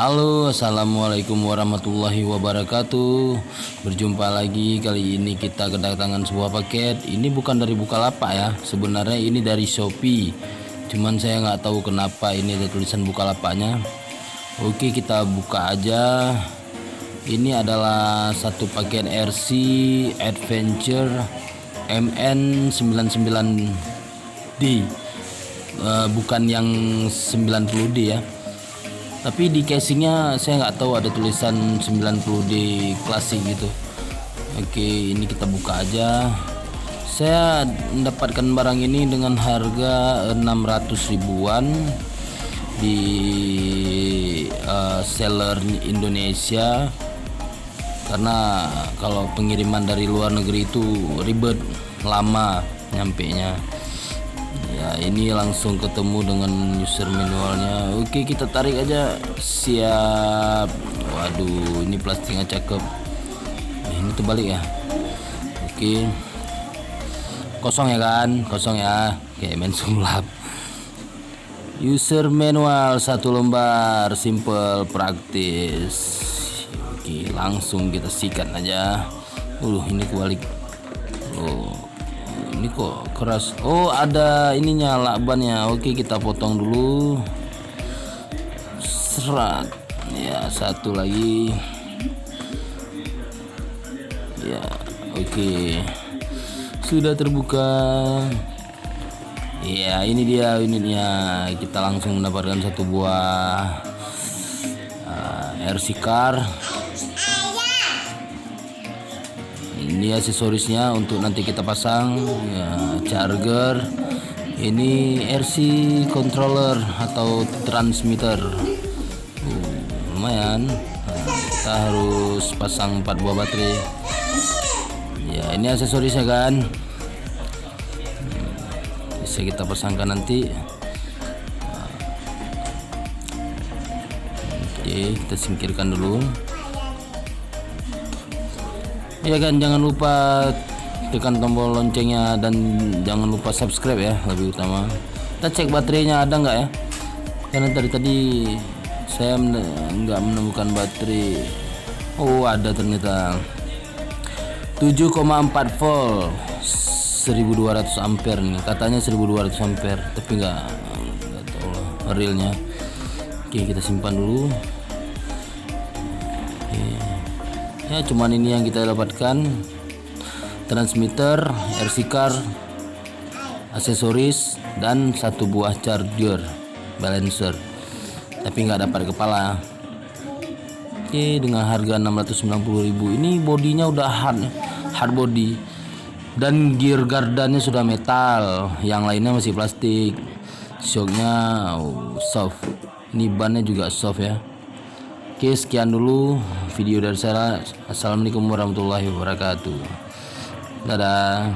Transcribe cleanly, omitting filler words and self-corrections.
Halo, assalamualaikum warahmatullahi wabarakatuh. Berjumpa lagi. Kali ini kita kedatangan sebuah paket. Ini bukan dari Bukalapak ya. Sebenarnya ini dari Shopee. Cuman saya nggak tahu kenapa ini ada tulisan Bukalapaknya. Oke, kita buka aja. Ini adalah satu paket RC Adventure MN99D. Bukan yang 90D ya. Tapi di casingnya saya nggak tahu ada tulisan 90D klasik gitu. Oke, ini kita buka aja. Saya mendapatkan barang ini dengan harga 600 ribuan di seller Indonesia, karena kalau pengiriman dari luar negeri itu ribet, lama nyampenya. Ya, ini langsung ketemu dengan user manualnya. Oke, kita tarik aja. Siap. Waduh, ini plastiknya cakep. Ini terbalik ya. Oke, kosong ya kan, kosong ya, kayak main sulap. User manual satu lembar, simple, praktis. Oke, langsung kita sikat aja. Ini kebalik. Ini kok keras. Oh, ada ininya, lakbannya. Oke, kita potong dulu. Serat. Ya, satu lagi. Ya, oke. Sudah terbuka. Ya, ini dia unitnya. Kita langsung mendapatkan satu buah RC car. Ini aksesorisnya untuk nanti kita pasang ya, charger. Ini RC controller atau transmitter. Lumayan. Kita harus pasang 4 buah baterai. Ya, ini aksesorisnya kan. Bisa kita pasangkan nanti. Oke, kita singkirkan dulu. Ya kan, jangan lupa tekan tombol loncengnya dan jangan lupa subscribe ya, lebih utama. Kita cek baterainya ada nggak ya, karena tadi saya nggak menemukan baterai. Oh, ada ternyata 7,4 volt 1200 ampere nih, katanya 1200 ampere, tapi nggak tahu lah realnya. Oke, kita simpan dulu. Ya, cuman ini yang kita dapatkan: transmitter, RC car, aksesoris, dan satu buah charger balancer, tapi nggak dapat kepala. Oke, dengan harga 690 ribu. Ini bodinya udah hard body, dan gear gardannya sudah metal, yang lainnya masih plastik. Shocknya soft, ini bannya juga soft ya. Oke, sekian dulu video dari saya. Assalamualaikum warahmatullahi wabarakatuh. Dadah.